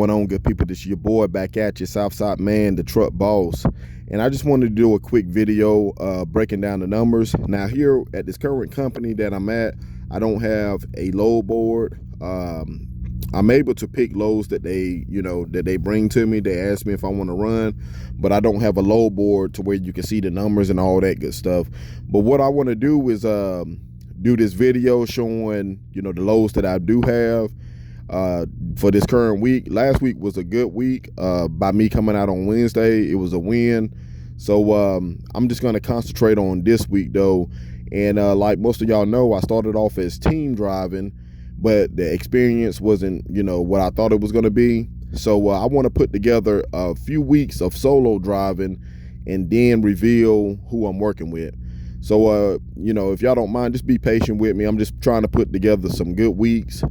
going on, good people? This is your boy back at you, Southside Man, the truck boss. And I just wanted to do a quick video breaking down the numbers. Now here at this current company that I'm at, I don't have a load board. I'm able to pick loads that they bring to me. They ask me if I want to run, but I don't have a load board to where you can see the numbers and all that good stuff. But what I want to do is do this video showing the loads that I do have for this current week. Last week was a good week. By me coming out on Wednesday, it was a win. So I'm just going to concentrate on this week though. And like most of y'all know, I started off as team driving, but the experience wasn't what I thought it was going to be. So I want to put together a few weeks of solo driving and then reveal who I'm working with. So if y'all don't mind, just be patient with me. I'm just trying to put together some good weeks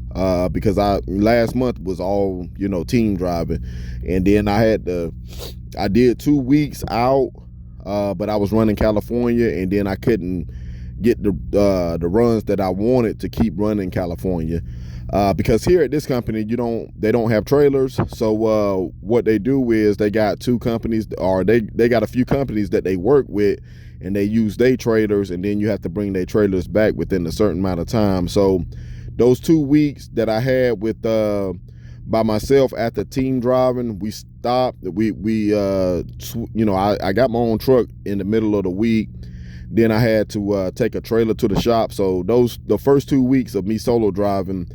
because last month was all team driving, and then I did 2 weeks out, but I was running California, and then I couldn't get the runs that I wanted to keep running California because here at this company they don't have trailers. So what they do is they got two companies, or they got a few companies that they work with, and they use their trailers, and then you have to bring their trailers back within a certain amount of time. So those 2 weeks that I had with by myself after team driving, we stopped. I got my own truck in the middle of the week. Then I had to take a trailer to the shop. So the first 2 weeks of me solo driving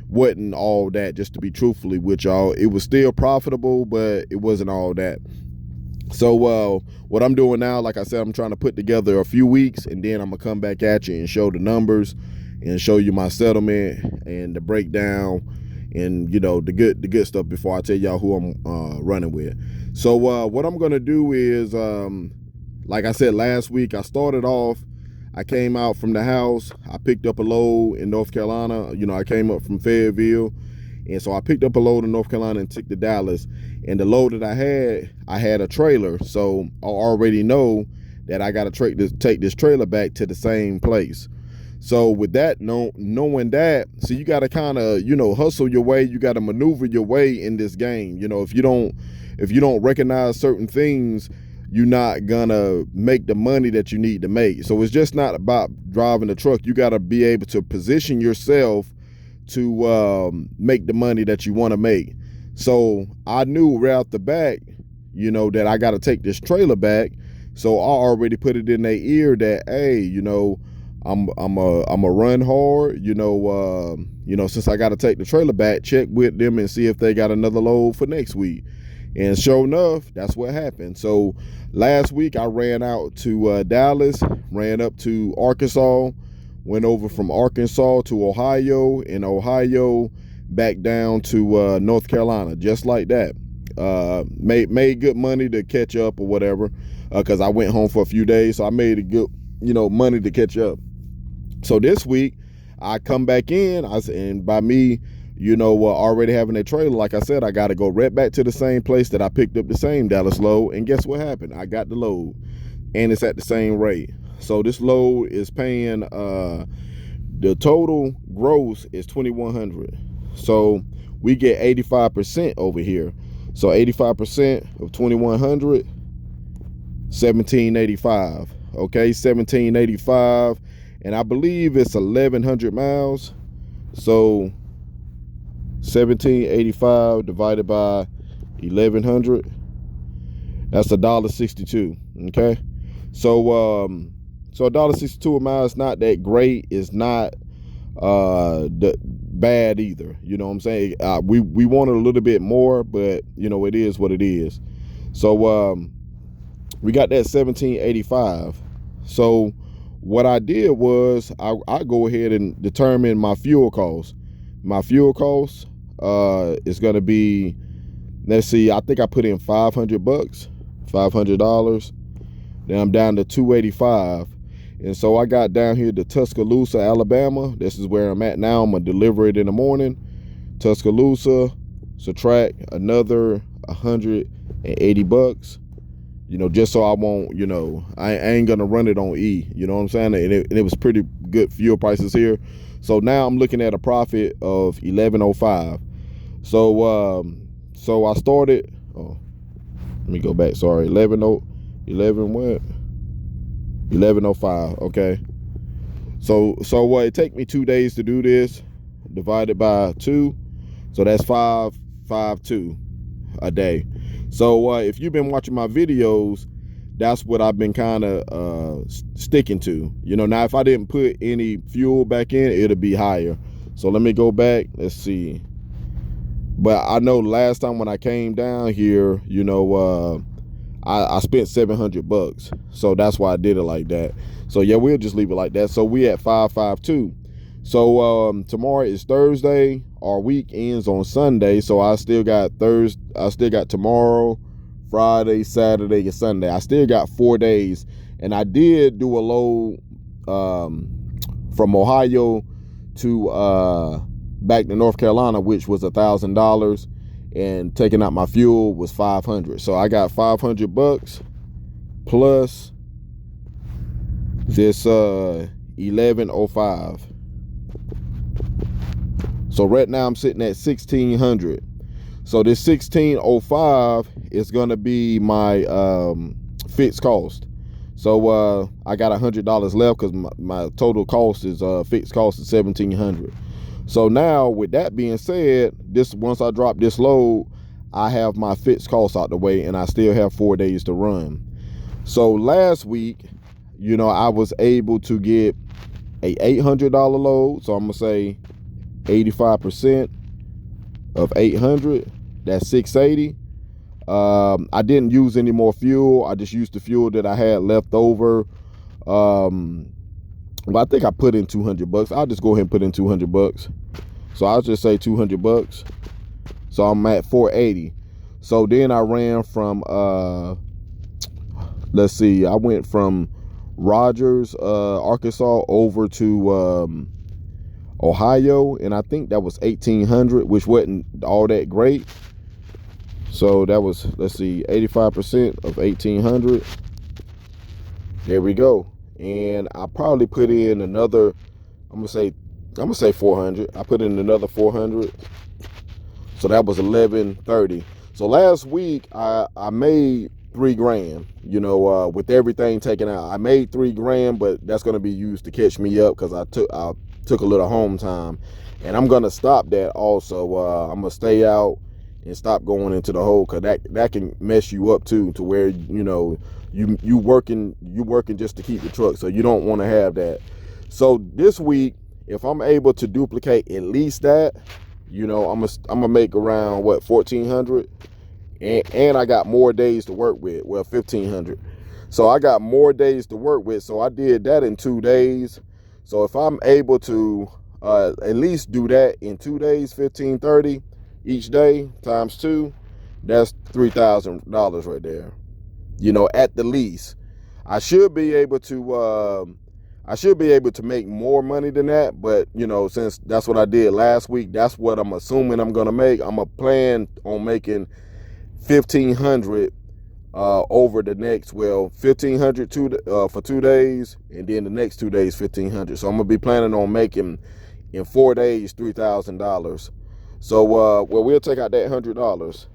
wasn't all that, just to be truthfully with y'all. It was still profitable, but it wasn't all that. So what I'm doing now, like I said, I'm trying to put together a few weeks, and then I'm gonna come back at you and show the numbers and show you my settlement and the breakdown and the good stuff before I tell y'all who I'm running with. So what I'm gonna do is like I said last week, I started off, I came out from the house, I picked up a load in North Carolina. I came up from Fayetteville, and so I picked up a load in North Carolina and took to Dallas. And the load that I had a trailer, so I already know that I got to take this trailer back to the same place. So with that, knowing that, so you got to kind of hustle your way, you got to maneuver your way in this game. If you don't recognize certain things, you're not gonna make the money that you need to make. So it's just not about driving the truck. You got to be able to position yourself to make the money that you want to make. So I knew right out the back, that I got to take this trailer back. So I already put it in their ear that, hey, I'm a run hard. Since I got to take the trailer back, check with them and see if they got another load for next week. And sure enough, that's what happened. So last week I ran out to Dallas, ran up to Arkansas, went over from Arkansas to Ohio, and Ohio back down to North Carolina, just like that. Made good money to catch up or whatever, because I went home for a few days, so I made a good money to catch up. So this week I come back in, and by me already having a trailer, like I said, I got to go right back to the same place that I picked up the same Dallas load. And guess what happened? I got the load, and it's at the same rate. So this load is paying the total gross is $2,100. So we get 85% over here. So 85% of $2,100, $1,785. Okay, $1,785, and I believe it's 1,100 miles. So 1,785 divided by 1,100, that's $1.62. Okay, so $1.62 a mile is not that great. It's not bad either. You know what I'm saying? We wanted a little bit more, but it is what it is. So we got that 1,785. So what I did was I go ahead and determine my fuel costs. My fuel costs is going to be, let's see, I think I put in $500. Then I'm down to $285. And so I got down here to Tuscaloosa, Alabama. This is where I'm at now. I'm going to deliver it in the morning. Tuscaloosa, subtract another $180. Just so I won't, I ain't going to run it on E. You know what I'm saying? And it was pretty good fuel prices here. So now I'm looking at a profit of $11.05. So So I started, oh, let me go back, sorry, 11:05, okay. So it take me 2 days to do this, divided by 2, so that's 552 a day. So if you've been watching my videos, that's what I've been kind of sticking to. You know, now if I didn't put any fuel back in, it'll be higher. So let me go back, let's see. But I know last time when I came down here, you know, I spent $700, so that's why I did it like that. So yeah, we'll just leave it like that. So we at 552. So tomorrow is Thursday. Our week ends on Sunday, so I still got tomorrow, Friday, Saturday, and Sunday. I still got 4 days, and I did do a load from Ohio to back to North Carolina, which was $1,000, and taking out my fuel was $500. So I got $500 plus this 1105. So right now I'm sitting at 1,600. So this 1,605 is gonna be my fixed cost. So I got $100 left because my total cost is fixed cost is 1,700. So now with that being said, once I drop this load, I have my fixed costs out the way, and I still have 4 days to run. So last week, you know, I was able to get a $800 load. So I'm gonna say 85% of 800, that's 680. I didn't use any more fuel. I just used the fuel that I had left over. But I think I put in $200. I'll just go ahead and put in $200. So I'll just say $200. So I'm at 480. So then I ran from let's see, I went from Rogers, Arkansas over to Ohio, and I think that was 1,800, which wasn't all that great. So that was, let's see, 85% of 1,800. There we go. And I probably put in another, I'm gonna say 400. I put in another 400. So that was 1,130. So last week I made $3,000, you know, with everything taken out. I made $3,000, but that's gonna be used to catch me up because I took a little home time, and I'm gonna stop that also. I'm gonna stay out and stop going into the hole, because that can mess you up too, to where, you know, you working just to keep the truck, so you don't want to have that. So this week, if I'm able to duplicate at least that, you know, I'm gonna make around what, 1,400, and I got more days to work with. Well, 1,500. So I got more days to work with. So I did that in 2 days. So if I'm able to at least do that in 2 days, 1,530 each day times 2, that's $3,000 right there. You know, at the least. I should be able to make more money than that, but you know, since that's what I did last week, that's what I'm assuming I'm gonna make. I'm gonna plan on making 1,500 over the next, 1,500 for 2 days, and then the next 2 days 1,500. So I'm gonna be planning on making in 4 days $3,000. So we'll take out that $100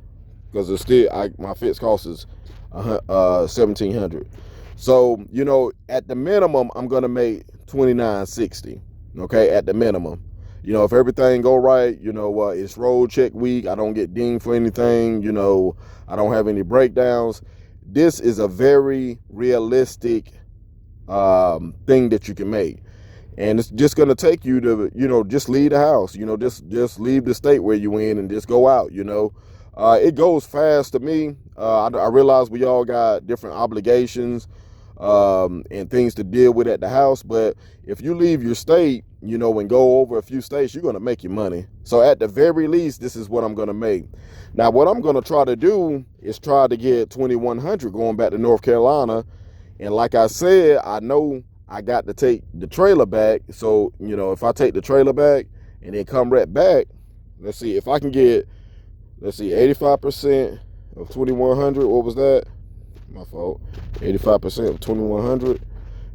because it's still, my fixed cost is 1,700. So, you know, at the minimum, I'm gonna make $2,960. Okay, at the minimum. You know, if everything go right, you know, it's road check week, I don't get dinged for anything, you know, I don't have any breakdowns. This is a very realistic thing that you can make. And it's just going to take you to, you know, just leave the house, you know, just leave the state where you in and just go out, you know. It goes fast to me. I realize we all got different obligations and things to deal with at the house. But if you leave your state, you know, and go over a few states, you're going to make your money. So at the very least, this is what I'm going to make. Now, what I'm going to try to do is try to get 2,100 going back to North Carolina. And like I said, I know I got to take the trailer back. So, you know, if I take the trailer back and then come right back, let's see if I can get, 85% of 2,100. What was that? My fault. 85% of 2,100.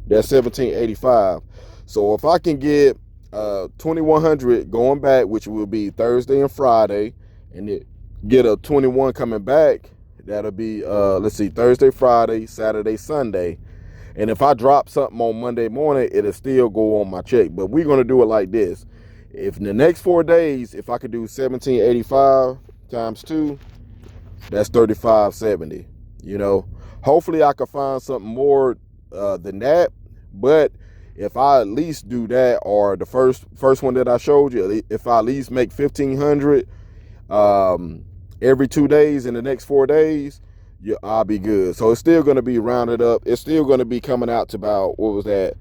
That's 1,785. So if I can get 2,100 going back, which will be Thursday and Friday, and get a 21 coming back, that'll be let's see, Thursday, Friday, Saturday, Sunday. And if I drop something on Monday morning, it'll still go on my check. But we're gonna do it like this. If in the next 4 days, if I could do 1785 times 2, that's 3570. You know, hopefully I could find something more than that. But if I at least do that, or the first one that I showed you, if I at least make 1500 every 2 days in the next 4 days, yeah, I'll be good. So it's still going to be rounded up. It's still going to be coming out to about, what was that,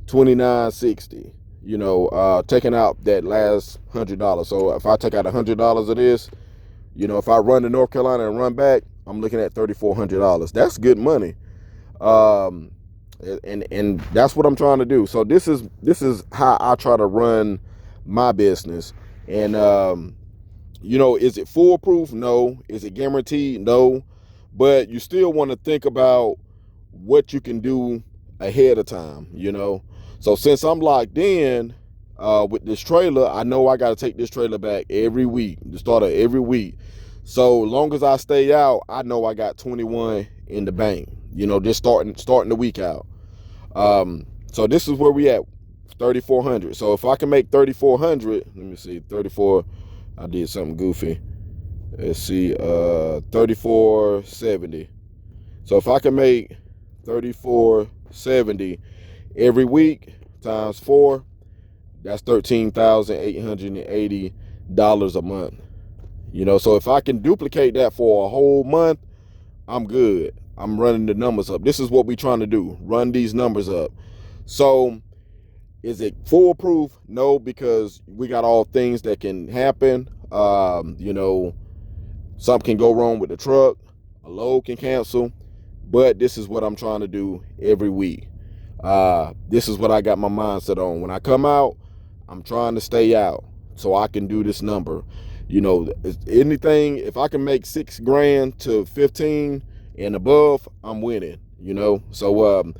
2960. You know, taking out that last $100. So if I take out $100 of this, you know, if I run to North Carolina and run back, I'm looking at $3,400. That's good money. And that's what I'm trying to do. So this is how I try to run my business. And you know, is it foolproof? No. Is it guaranteed? No. But you still want to think about what you can do ahead of time, you know. So since I'm locked in with this trailer, I know I got to take this trailer back every week, the start of every week. So long as I stay out, I know I got 21 in the bank, you know, just starting the week out. So this is where we at, 3,400. So if I can make 3,400, let me see, 34, I did something goofy. Let's see, 3,470. So if I can make 3,470 every week times 4, that's $13,880 a month. You know, so if I can duplicate that for a whole month, I'm good. I'm running the numbers up. This is what we're trying to do, run these numbers up. So is it foolproof? No, because we got all things that can happen. You know, something can go wrong with the truck, a load can cancel, but this is what I'm trying to do every week. This is what I got my mindset on. When I come out, I'm trying to stay out so I can do this number. You know, anything, if I can make $6,000 to 15 and above, I'm winning, you know. So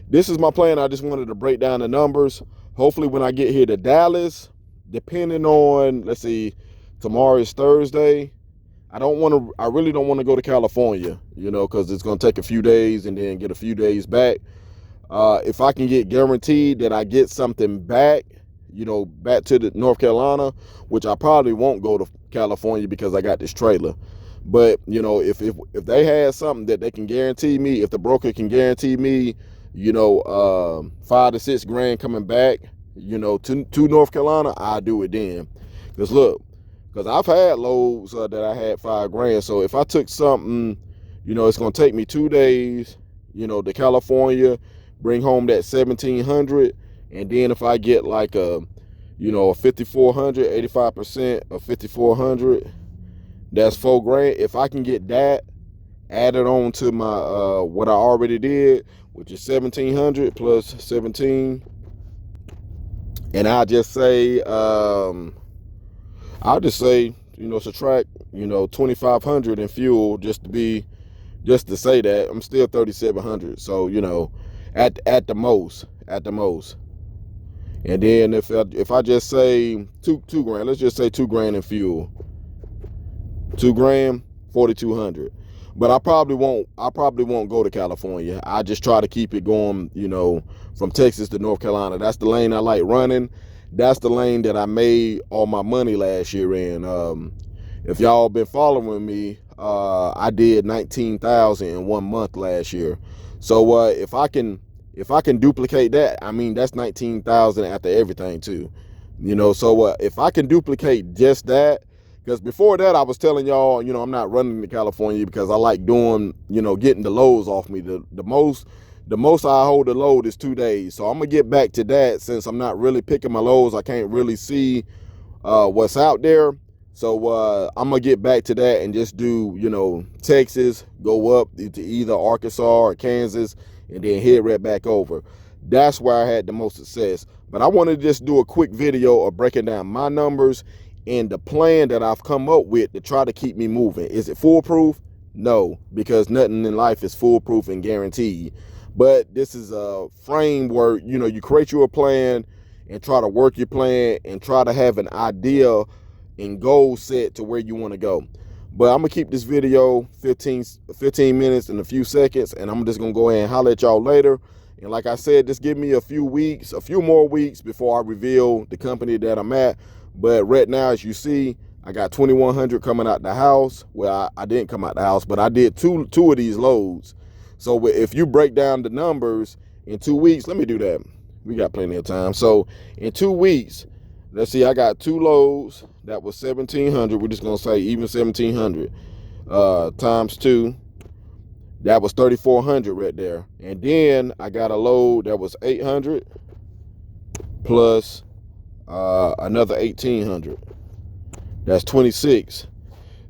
this is my plan. I just wanted to break down the numbers. Hopefully when I get here to Dallas, depending on, let's see, tomorrow is Thursday, I really don't want to go to California, you know, because it's going to take a few days and then get a few days back. If I can get guaranteed that I get something back, you know, back to the North Carolina, which I probably won't go to California because I got this trailer. But, you know, if they had something that they can guarantee me, if the broker can guarantee me, you know, $5,000 to $6,000 coming back, you know, to North Carolina, I'll do it then. Because look, because I've had loads that I had $5,000. So if I took something, you know, it's going to take me 2 days, you know, to California, bring home that 1,700. And then if I get like a, you know, a 5,400, 85% of 5,400, that's $4,000. If I can get that added on to my what I already did, which is 1,700 plus 17, and I'll just say, you know, subtract, you know, 2,500 in fuel just to say that I'm still 3,700. So, you know, at the most. And then if I just say $2,000, let's just say $2,000 in fuel, $2,000, 4,200. But I probably won't go to California. I just try to keep it going, you know, from Texas to North Carolina. That's the lane I like running. That's the lane that I made all my money last year in. If y'all been following me, I did 19,000 in 1 month last year. So if I can duplicate that, I mean, that's 19,000 after everything too, you know. So if I can duplicate just that, because before that I was telling y'all, you know, I'm not running to California because I like doing, you know, getting the loads off me. The most I hold the load is 2 days. So I'm gonna get back to that since I'm not really picking my loads. I can't really see what's out there. So I'm gonna get back to that and just do, you know, Texas, go up to either Arkansas or Kansas, and then head right back over. That's where I had the most success. But I want to just do a quick video of breaking down my numbers and the plan that I've come up with to try to keep me moving. Is it foolproof? No, because nothing in life is foolproof and guaranteed. But this is a framework. You know, you create your plan and try to work your plan and try to have an idea and goal set to where you want to go. But I'm gonna keep this video 15 minutes and a few seconds, and I'm just gonna go ahead and holler at y'all later. And like I said, just give me a few more weeks before I reveal the company that I'm at. But right now, as you see, I got 2,100 coming out the house. Well, I didn't come out the house, but I did two of these loads. So if you break down the numbers in 2 weeks, let me do that. We got plenty of time. So in 2 weeks, let's see, I got 2 loads. That was 1,700. We're just gonna say even 1,700 times 2. That was 3,400 right there. And then I got a load that was 800 plus another 1,800. That's 26.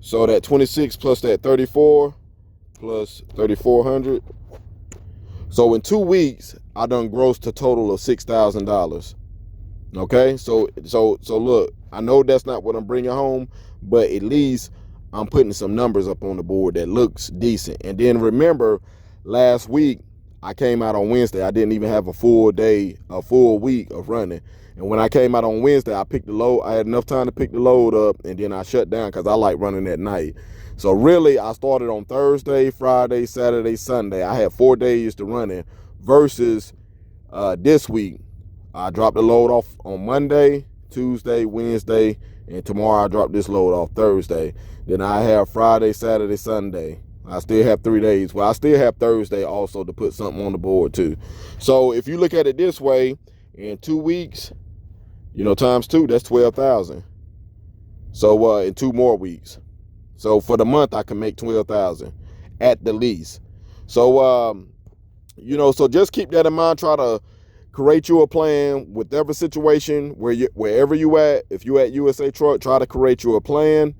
So that 26 plus that 34 plus 3,400. So in 2 weeks, I done grossed a total of $6,000. Okay, so look, I know that's not what I'm bringing home, but at least I'm putting some numbers up on the board that looks decent. And then remember, last week I came out on Wednesday. I didn't even have a full week of running. And when I came out on Wednesday, I picked the load. I had enough time to pick the load up, and then I shut down because I like running at night. So really, I started on Thursday, Friday, Saturday, Sunday. I had 4 days to run it versus this week. I dropped the load off on Monday, Tuesday, Wednesday, and tomorrow I drop this load off Thursday. Then I have Friday, Saturday, Sunday. I still have 3 days. Well, I still have Thursday also to put something on the board too. So if you look at it this way, in 2 weeks, times 2, that's 12,000. So in 2 more weeks. So for the month, I can make 12,000 at the least. So, so just keep that in mind. Try to create you a plan, whatever situation, wherever you at. If you at USA Truck, try to create you a plan.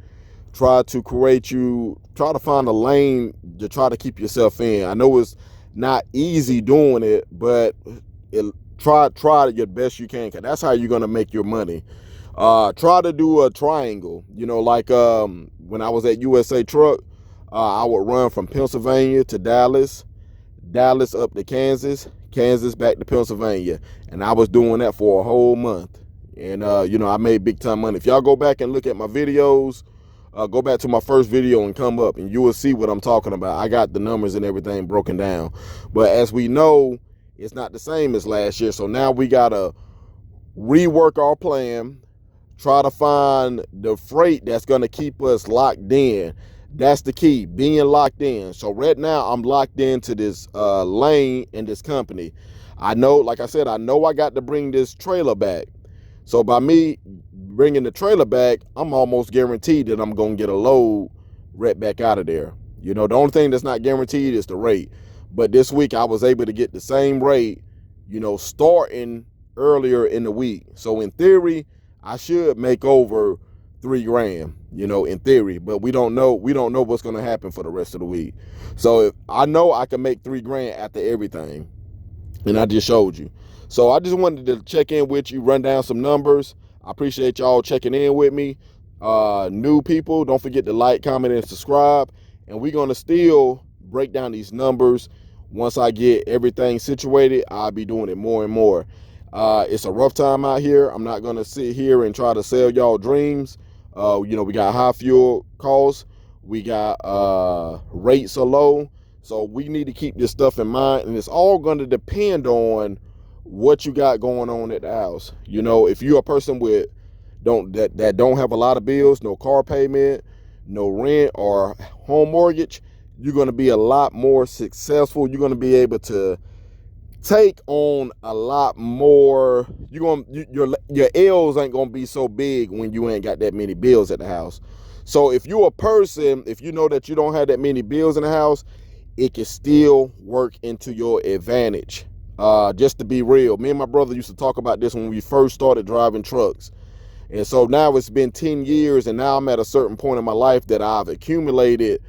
Try to find a lane to try to keep yourself in. I know it's not easy doing it, but try your best you can, because that's how you're going to make your money. Try to do a triangle, like when I was at USA Truck, I would run from Pennsylvania to Dallas up to Kansas back to Pennsylvania, and I was doing that for a whole month. And I made big time money. If y'all go back and look at my videos, go back to my first video and come up, and you will see what I'm talking about. I got the numbers and everything broken down. But as we know, it's not the same as last year. So now we gotta rework our plan, try to find the freight that's gonna keep us locked in. That's the key, being locked in. So right now I'm locked into this lane in this company. I know, like I said, I got to bring this trailer back. So by me bringing the trailer back, I'm almost guaranteed that I'm gonna get a load right back out of there. The only thing that's not guaranteed is the rate. But this week I was able to get the same rate, starting earlier in the week. So in theory, I should make over $3,000, in theory, but we don't know what's going to happen for the rest of the week. So if I know I can make $3,000 after everything, and I just showed you. So I just wanted to check in with you, run down some numbers. I appreciate y'all checking in with me. New people, don't forget to like, comment, and subscribe. And we're going to still break down these numbers. Once I get everything situated, I'll be doing it more and more. It's a rough time out here. I'm not going to sit here and try to sell y'all dreams. We got high fuel costs. We got rates are low. So we need to keep this stuff in mind. And it's all going to depend on what you got going on at the house. If you're a person that don't have a lot of bills, no car payment, no rent or home mortgage, you're going to be a lot more successful. You're going to be able to take on a lot more. Your L's ain't going to be so big when you ain't got that many bills at the house. So if you're a person, if you know that you don't have that many bills in the house, it can still work into your advantage. Just to be real, me and my brother used to talk about this when we first started driving trucks. And so now it's been 10 years, and now I'm at a certain point in my life that I've accumulated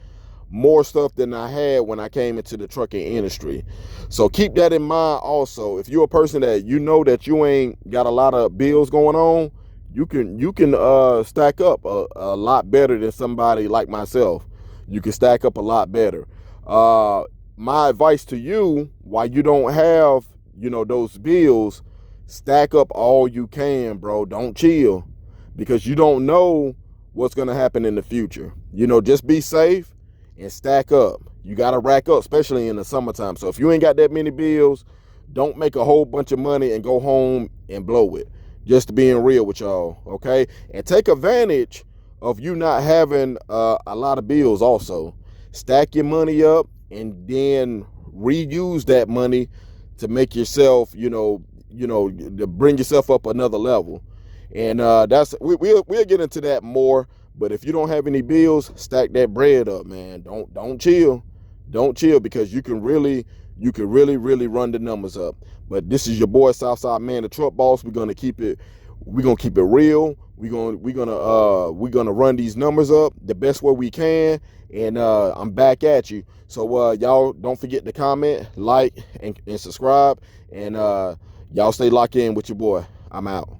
more stuff than I had when I came into the trucking industry. So keep that in mind also. If you're a person that that you ain't got a lot of bills going on, you can stack up a lot better than somebody like myself. You can stack up a lot better. My advice to you, while you don't have those bills, stack up all you can, bro. Don't chill, because you don't know what's going to happen in the future. You know, just be safe and stack up. You got to rack up, especially in the summertime. So if you ain't got that many bills, don't make a whole bunch of money and go home and blow it. Just being real with y'all, okay? And take advantage of you not having a lot of bills also. Stack your money up and then reuse that money to make yourself, to bring yourself up another level. And we'll get into that more. But if you don't have any bills, stack that bread up, man. Don't chill. Don't chill, because you can really run the numbers up. But this is your boy Southside Man, the Truck Boss. We're gonna keep it real. We're gonna run these numbers up the best way we can. And I'm back at you. So y'all don't forget to comment, like, and subscribe. And y'all stay locked in with your boy. I'm out.